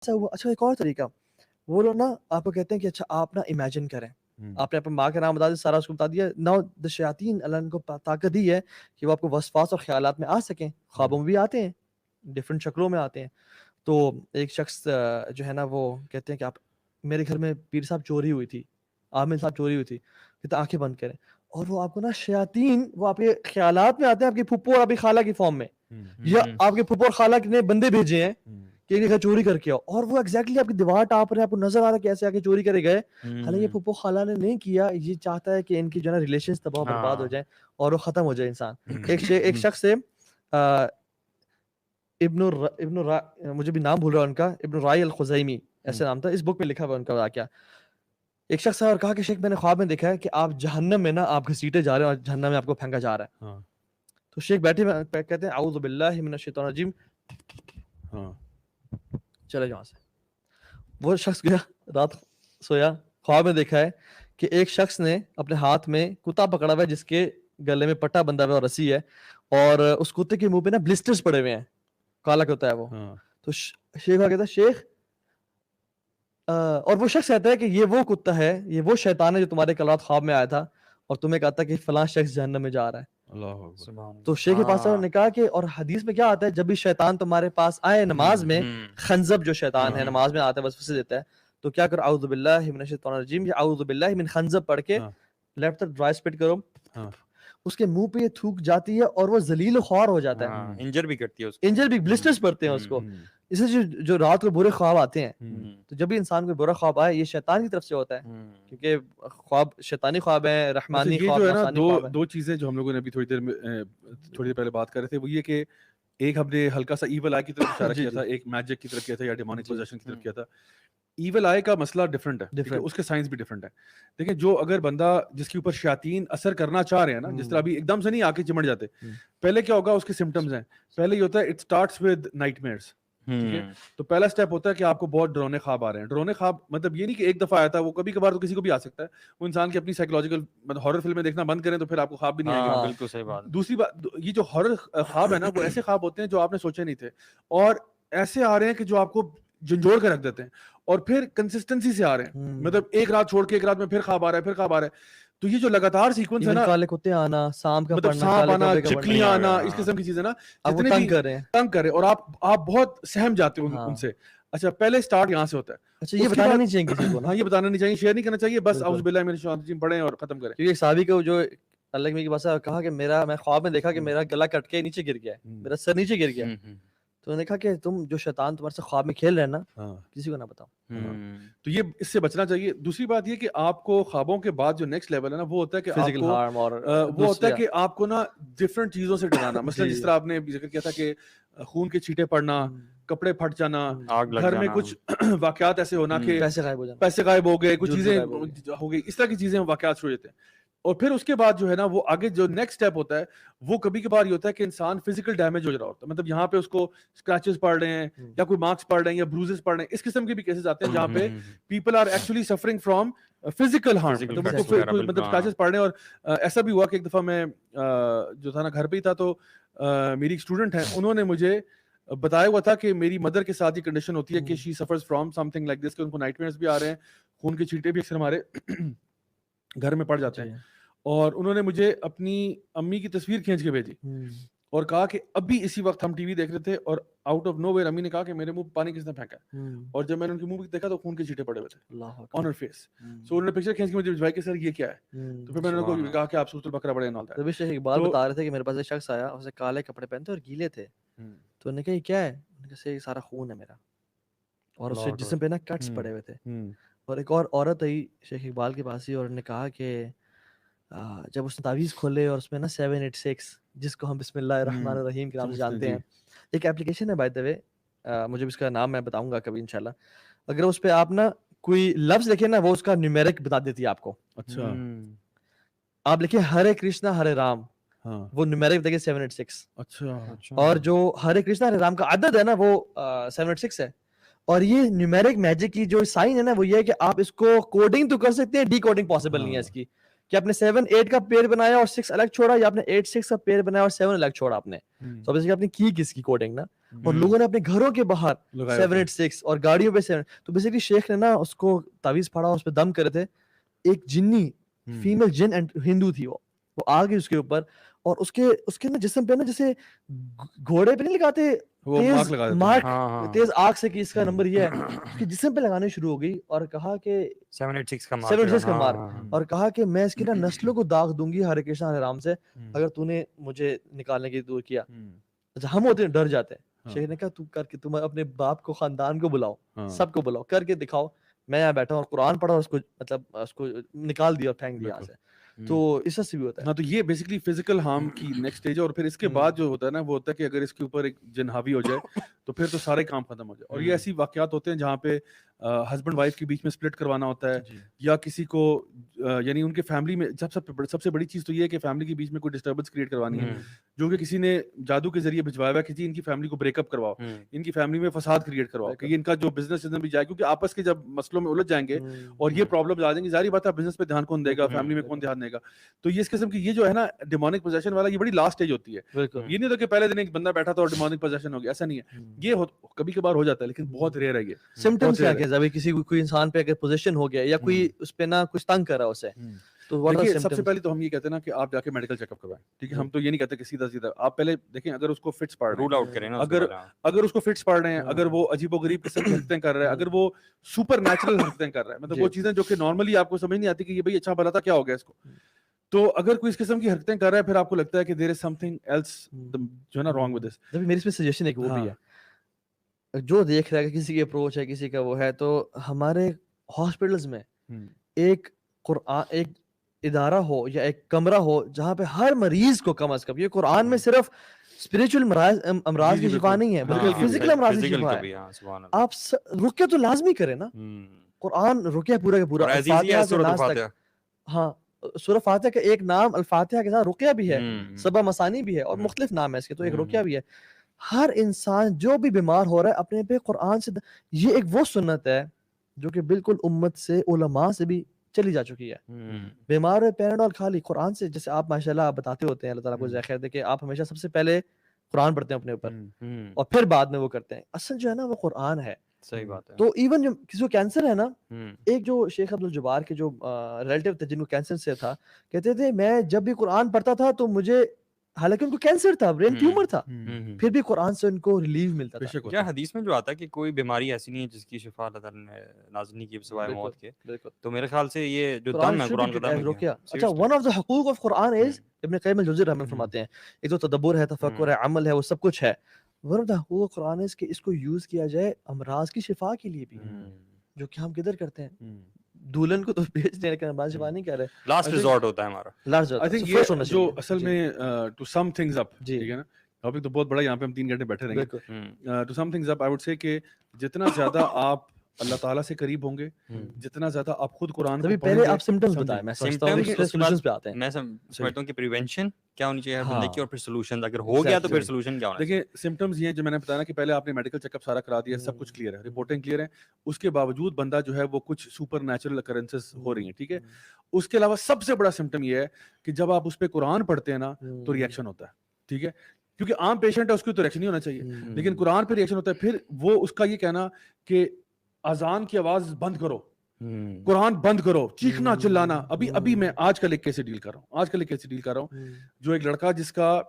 اچھا ایک اور طریقہ, وہ لوگ نا آپ کو کہتے ہیں کہ اچھا آپ نا امیجن کریں, آپ نے اپنے ماں کا نام بتا دیا, سارا اس کو بتا دیا. ناؤ دا شیاطین, اللہ نے ان کو طاقت دی ہے کہ وہ آپ کو وسواس اور خیالات میں آ سکیں, خوابوں میں بھی آتے ہیں, ڈفرینٹ شکلوں میں آتے ہیں. تو ایک شخص جو ہے نا وہ کہتے ہیں کہ آپ میرے گھر میں پیر صاحب چوری ہوئی تھی, عامر صاحب چوری ہوئی تھی, کہتے آنکھیں بند کریں, اور وہ آپ کو نا شیاطین وہ آپ کے خیالات میں آتے ہیں, آپ کی پھپھو اور آپ کی خالہ کی فارم میں, یا آپ کے پھپھو اور خالہ نے بندے بھیجے ہیں کہ ایک چوری کر کے آؤ, اور وہ ایگزیکٹلی آپ کی دیوار ٹاپ رہے ہیں, آپ کو نظر آ رہا ہے کیسے آ کے چوری کرے گئے. حالانکہ پھپھو خالہ نے نہیں کیا, یہ چاہتا ہے کہ ان کی جو ہے نا ریلیشنز تباہ برباد ہو جائیں اور وہ ختم ہو جائے انسان. ایک شخص سے مجھے بھی نام بھول رہا ان کا, ابن رائی الخزیمی ایسے نام تھا, اس بک میں لکھا ہوا ان کا واقعہ. ایک شخص ہے اور کہا کہ شیخ میں نے خواب میں دیکھا ہے کہ آپ جہنم میں نا آپ گھسیٹے جا رہے ہیں اور جہنم میں آپ کو پھینکا جا رہا ہے. تو شیخ بیٹھے کہتے ہیں اعوذ باللہ من الشیطان الرجیم, چلے جا سے. وہ شخص گیا, رات سویا, خواب میں دیکھا ہے کہ ایک شخص نے اپنے ہاتھ میں کتا پکڑا ہوا ہے جس کے گلے میں پٹا بندھا ہوا ہے اور رسی ہے, اور اس کتے کے منہ پہ نا بلسٹرز پڑے ہوئے ہیں, کالا کتا ہے وہ. تو شیخ کہتا ہے شیخ, اور وہ شخص کہتا ہے کہ یہ وہ کتا ہے, یہ وہ شیطان ہے جو تمہارے کل رات خواب میں آیا تھا اور تمہیں کہتا کہ فلاں شخص جہنم میں جا رہا ہے. تو شیخ کے پاس نے کہا کہ, اور حدیث میں کیا آتا ہے, جب بھی شیطان تمہارے پاس آئے نماز میں, خنزب جو شیطان ہے نماز میں آتا ہے وسوسے دیتا ہے, تو کیا کرو, اعوذ باللہ من الشیطان الرجیم یا اعوذ باللہ من خنزب پڑھ کے لیفٹ طرف ڈرائی اسپٹ کرو, اس کے منہ پہ یہ تھوک جاتی ہے اور وہ ذلیل و خوار ہو جاتا ہے, انجر بھی کرتی ہے, انجر بھی, بلسٹرز پڑتے ہیں اس کو. اس سے جو رات کو برے خواب آتے ہیں, تو جب بھی انسان کو برا خواب آئے یہ شیطان کی طرف سے ہوتا ہے, کیونکہ خواب شیطانی خواب ہے, رحمانی خواب, نفسانی خواب ہے. دو چیزیں جو ہم لوگوں نے ابھی تھوڑی دیر پہلے بات کر رہے تھے, وہ یہ کہ ایک ہم نے ہلکا سا ایول آئی کی طرف اشارہ کیا تھا, ایک میجک کی طرف کیا تھا یا ڈیمونک پوزیشن کی طرف کیا تھا. ایول آئی کا مسئلہ ڈفرنٹ ہے, اس کے سائنس بھی ڈفرنٹ ہے. دیکھیں جو اگر بندہ جس کے اوپر شیاطین اثر کرنا چاہ رہے ہیں نا, جس طرح ابھی ایک دم سے نہیں آ کے چمٹ جاتے, پہلے کیا ہوگا, اس کے سمٹمز ہیں. پہلے یہ ہوتا ہے it starts with night measures, ٹھیک ہے. تو پہلا سٹیپ ہوتا ہے کہ آپ کو بہت ڈرونے خواب آ رہے ہیں. ڈرونے خواب مطلب یہ نہیں کہ ایک دفعہ آیا تھا, وہ کبھی کبھار تو کسی کو بھی آ سکتا ہے. وہ انسان کی اپنی سائیکولوجیکل, مطلب ہارر فلمیں دیکھنا بند کریں تو پھر آپ کو خواب بھی نہیں آئیں گے. بالکل صحیح بات. دوسری بات, یہ جو ہارر خواب ہے نا, وہ ایسے خواب ہوتے ہیں جو آپ نے سوچے نہیں تھے, اور ایسے آ رہے ہیں کہ جو آپ کو جھنجھوڑ کے رکھ دیتے ہیں, اور پھر کنسسٹنسی سے آ رہے ہیں. مطلب ایک رات چھوڑ کے ایک رات میں پھر خواب آ رہا ہے, پھر خواب آ رہا ہے. تو یہ جو لگاتار سیکوینس ہے نا, کالے کتے آنا, سانپ کا مطلب سانپ آنا, چکلیاں آنا, اس قسم کی چیزیں نا, جتنے بھی تنگ کرے, اور آپ بہت سہم جاتے ہو ان سے. اچھا پہلے سٹارٹ یہاں سے ہوتا ہے. اچھا یہ بتانا نہیں چاہیے کسی کو, ہاں یہ بتانا نہیں چاہیے, شیئر نہیں کرنا چاہیے, بس اعوذ باللہ من الشیطان الرجیم پڑھیں اور ختم کریں. کیونکہ صحابی کو جو اللہ کے پاس کہا کہ میں خواب میں دیکھا کہ میرا گلا کٹ کے نیچے گر گیا ہے, میرا سر نیچے گر گیا. تو انہوں نے کہا کہ تم جو شیطان تمہارے سے خواب میں کھیل رہے ہیں نا, کسی کو نہ بتاؤ. تو یہ اس سے بچنا چاہیے. دوسری بات یہ کہ آپ کو خوابوں کے بعد جو نیکسٹ لیول ہے نا, وہ ہوتا ہے کہ فزیکل ہارم, اور وہ ہوتا ہے کہ آپ کو نا ڈفرینٹ چیزوں سے ڈرانا. مثلا جس طرح آپ نے ذکر کیا تھا کہ خون کے چھینٹے پڑنا, کپڑے پھٹ جانا, گھر میں کچھ واقعات ایسے ہونا کہ پیسے غائب ہو گئے, کچھ چیزیں ہو گئی, اس طرح کی چیزیں واقعات شروع ہوتے ہیں. اور پھر اس کے بعد جو ہے نا, وہ آگے جو نیکسٹ اسٹیپ ہوتا ہے, وہ کبھی کبھار یہ ہوتا ہے کہ انسان فزیکل ڈیمیج ہو رہا ہوتا ہے. مطلب یہاں پہ اس کو اسکریچز پڑ رہے ہیں, یا کوئی مارکس پڑ رہے ہیں, یا بروزز پڑ رہے ہیں. اس قسم کے بھی کیسز آتے ہیں جہاں پہ people are actually suffering from physical harm, مطلب اسکریچز پڑ رہے ہیں. اور ایسا بھی ہوا کہ ایک دفعہ میں جو تھا نا گھر پہ ہی تھا, تو میری ایک اسٹوڈنٹ ہیں, انہوں نے مجھے بتایا ہوا تھا کہ میری مدر کے ساتھ یہ کنڈیشن ہوتی ہے کہ she suffers from something like this, کہ ان کو نائٹ میئرز بھی آ رہے ہیں, خون کے چھینٹے بھی اکثر ہمارے گھر میں پڑ جاتے ہیں. اور انہوں نے مجھے اپنی امی کی تصویر کھینچ کے بھیجی اور کہا کہ ابھی اسی وقت ہم ٹی وی دیکھ رہے تھے, اور آؤٹ آف نو ویئر امی نے کہا کہ میرے منہ پانی کس نے پھینکا ہے, اور جب میں نے ان کے منہ دیکھا تو خون کے چھینٹے پڑے ہوئے تھے آن ہر فیس. سو انہوں نے پکچر کھینچ کے مجھے بھیجوائی کہ سر یہ کیا ہے. تو پھر میں نے ان کو کہا کہ آپ سورۃ البقرہ پڑھیں. تبھی شیخ اقبال بتا رہے تھے کہ میرے پاس ایک شخص آیا, اسے کالے کپڑے پہنتے اور گیلے تھے. تو انہوں نے کہا یہ کیا ہے, انہوں نے کہا یہ سارا خون ہے میرا, اور اس کے جسم پہ نا کٹس پڑے ہوئے تھے. اور ایک اور عورت آئی شیخ اقبال کے پاس ہی, اور انہوں نے کہا کہ جب اس نے تعویذ کھولے اور اس میں نا 786, جس کو ہم بسم اللہ الرحمن الرحیم کے نام سے جانتے ہیں, ایک اپلیکیشن ہے بائی دا وے, مجھے اس کا نام میں بتاؤں گا کبھی انشاءاللہ. اگر اس پہ آپ نا کوئی لفظ لکھیں نا, وہ اس کا نیومیرک بتا دیتی ہے آپ کو. اچھا آپ لکھیں ہرے کرشنا ہرے رام, وہ نیومیرک دیکھیں 786. اچھا. اور جو ہرے کرشنا ہرے رام کا عدد ہے نا, وہ 786 ہے. اور یہ نیومیرک میجک کی جو سائن ہے نا, وہ یہ ہے کہ آپ اس کو کوڈنگ تو کر سکتے ہیں, ڈی کوڈنگ پاسبل نہیں ہے اس کی, کہ آپ نے 7-8 کا پیر بنایا اور 6 الگ چھوڑا, یا آپ نے 8-6 کا پیر بنایا اور 7 الگ چھوڑا آپ نے. تو اب اس کی آپ نے کی کس کی کوڈنگ نا, اور لوگوں نے اپنے گھروں کے باہر 786 اور گاڑیوں پہ 7. تو بیسیکلی شیخ نے نا اس کو تعویذ پڑھا اور اس پہ دم کرے تھے. ایک جنی فیمیل جن اینڈ ہندو تھی, وہ آ گئی اس کے اوپر, اور اس کے نا جسم پہ نا جیسے گھوڑے پہ نہیں لگاتے تیز آگ سے کہ اس کا نمبر یہ ہے, اس کے جسم پہ لگانے شروع ہو گئی اور کہا کہ 786 کا مار, اور کہا کہ میں اس کی نا نسلوں کو داغ دوں گی ہرے کرشنا ہرے رام سے اگر تو نے مجھے نکالنے کی دور کیا. اچھا ہم ہوتے ہیں ڈر جاتے ہیں. شیخ نے کہا تو کر کے تم اپنے باپ کو خاندان کو بلاؤ, سب کو بلاؤ, کر کے دکھاؤ. میں یہاں بیٹھا ہوں اور قرآن پڑھا اور اس کو مطلب اس کو نکال دیا اور پھینک دیا یہاں سے. تو اس سے بھی ہوتا ہے. ہاں تو یہ بیسیکلی فزیکل ہارم کی نیکسٹ اسٹیج ہے. اور پھر اس کے بعد جو ہوتا ہے نا وہ ہوتا ہے کہ اگر اس کے اوپر ایک جن حاوی ہو جائے تو پھر تو سارے کام ختم ہو جائے. اور یہ ایسی واقعات ہوتے ہیں جہاں پہ ہسبینڈ وائف کے بیچ میں سپلٹ کروانا ہوتا ہے, یا کسی کو یعنی ان کے فیملی میں سب سے بڑی چیز تو یہ ہے کہ فیملی کے بیچ میں کوئی ڈسٹربنس کریٹ کروانی ہے, جو کہ کسی نے جادو کے ذریعے بھجوایا ہوا ہے کہ ان کی فیملی کو بریک اپ کرواؤ, ان کی فیملی میں فساد کریٹ کرواؤ کہ ان کا جو بزنس بھی جائے, کیونکہ آپس کے جب مسئلوں میں الجھ جائیں گے اور یہ پرابلم آ جائیں گی, ظاہری بات ہے بزنس پہ دھیان کون دے گا, فیملی میں کون دھیان دے گا. تو یہ اس قسم کی یہ جو ہے نا ڈیمونک پوزیشن والا یہ بڑی لاسٹ اسٹیج ہوتی ہے. یہ نہیں ہوتا کہ پہلے دن ایک بندہ بیٹھا تھا اور ڈیمونک پوزیشن ہو گیا, ایسا نہیں ہے. یہ کبھی کبھار ہو جاتا ہے لیکن بہت ریئر ہے. یہ سمپٹمز کیا ہے ابھی کسی کوئی انسان پہ اگر پوزیشن ہو گیا یا کوئی اس پہ نا کچھ تنگ کر رہا ہے اسے, تو دیکھیے سب سے پہلے تو ہم یہ کہتے ہیں نا کہ آپ جا کے میڈیکل چیک اپ کروائیں. ٹھیک ہے, ہم تو یہ نہیں کہتے کہ سیدھا آپ پہلے دیکھیں اگر اس کو فٹس پڑ رہے ہیں, رول آؤٹ کریں نا, اگر اس کو فٹس پڑ رہے ہیں, اگر وہ عجیب و غریب قسم کی حرکتیں کر رہا ہے, اگر وہ سپر نیچرل حرکتیں کر رہا ہے, مطلب وہ چیزیں جو کہ نارملی آپ کو سمجھ نہیں آتی کہ یہ بھائی اچھا بھلا تھا کیا ہو گیا اس کو, تو اگر کوئی اس قسم کی حرکتیں کر رہا ہے پھر آپ کو لگتا ہے کہ دیر از سم تھنگ ایلس جو ہے نا رانگ ود دس. میری اس میں سجیشن ہے کہ وہ بھی ہے جو دیکھ رہا ہے کہ کسی کی اپروچ ہے کسی کا وہ ہے, تو ہمارے ہاسپٹلز میں ایک قرآن ایک ادارہ ہو یا ایک کمرہ ہو جہاں پہ ہر مریض کو کم از کم, یہ قرآن میں صرف اسپریچول امراض کی شفا نہیں ہے بلکہ فزیکل امراض کی شفا ہے. آپ رقیہ تو لازمی کریں نا, قرآن رقیہ پورا کا پورا. ہاں سورہ فاتحہ کا ایک نام الفاتحہ کے ساتھ رقیہ بھی ہے, سبع مثانی بھی ہے اور مختلف نام ہے اس کے, تو ایک رقیہ بھی ہے. ہر انسان جو بھی بیمار ہو رہا ہے اپنے پہ قرآن سے, یہ ایک وہ سنت ہے جو کہ بالکل امت سے علماء سے بھی چلی جا چکی ہے. بیمار ہے پیراڈول کھا لی, قرآن سے جیسے آپ ماشاءاللہ آپ بتاتے ہوتے ہیں, اللہ تعالیٰ کو جزائے خیر دے کہ آپ ہمیشہ سب سے پہلے قرآن پڑھتے ہیں اپنے اوپر اور پھر بعد میں وہ کرتے ہیں. اصل جو ہے نا وہ قرآن ہے. صحیح بات ہے. تو ایون جو کسی کو کینسر ہے نا, ایک جو شیخ عبدالجبار کے جو ریلیٹیو تھے جن کو کینسر سے تھا, کہتے تھے میں جب بھی قرآن پڑھتا تھا تو مجھے, حالانکہ ان کو کینسر تھا, برین ٹیومر تھا, پھر بھی قرآن سے ان کو ریلیف ملتا تھا. کیا حدیث میں جو آتا ہے کہ کوئی بیماری ایسی نہیں ہے جس کی شفا اللہ تعالیٰ نے نازل نہیں کی سوائے موت کے, تو میرے خیال سے یہ جو دم ہے قرآن کا دم ہے. اچھا ون آف دی حقوق آف قرآن از, ابن قیم الجوزی رحمہ اللہ فرماتے ہیں, ایک تو تدبر ہے, تفکر ہے, عمل ہے, وہ سب کچھ ہے. ون آف دی حقوق قرآن از کہ اس کو یوز کیا جائے امراض کی شفا کے لیے بھی, جو کہ ہم کدھر کرتے ہیں, دلہن کو تو بھیج دیں لیکن امراض شفا نہیں کر رہے. لاسٹ ریزورٹ ہوتا ہے ہمارا. لاسٹ آئی تھنک یہ جو اصل میں ٹو سم تھنگز اپ, ٹھیک ہے نا, ٹاپک تو بہت بڑا, یہاں پہ ہم 3 گھنٹے بیٹھے رہیں گے. To sum things up I would say کہ جتنا زیادہ آپ اللہ تعالیٰ سے قریب ہوں گے, جتنا زیادہ آپ خود قرآن کو پہلے آپ سمپٹمز بتائیں, میں سمجھتا ہوں کہ سولوشنز پہ آتے ہیں. میں سمجھتا ہوں کہ پریونشن کیا ہونی چاہیے ہر بندے کی, اور پھر سولوشن اگر ہو گیا تو پھر سولوشن کیا ہونا چاہیے. دیکھیں سمپٹمز یہ جو میں نے بتایا کہ پہلے آپ نے میڈیکل چیک اپ سارا کرا دیا, سب کچھ کلیئر ہے, رپورٹنگ کلیئر ہے, اس کے باوجود بندہ جو ہے وہ کچھ سپر نیچرل اکرنسز ہو رہی ہیں. ٹھیک ہے, اس کے علاوہ سب سے بڑا سمپٹم یہ ہے کہ جب آپ اس پہ قرآن پڑھتے ہیں نا تو ریئیکشن ہوتا ہے. ٹھیک ہے, کیونکہ عام پیشنٹ ہے اس کی تو ریئیکشن نہیں ہونا چاہیے, لیکن قرآن پہ ریئیکشن ہوتا ہے. پھر وہ اس کا یہ کہنا کہ اذان کی آواز بند کرو, قرآن بند کرو, چیخنا چلانا. ابھی میں آج کل ایک کیس ڈیل کر رہا ہوں, جو ایک لڑکا جس کا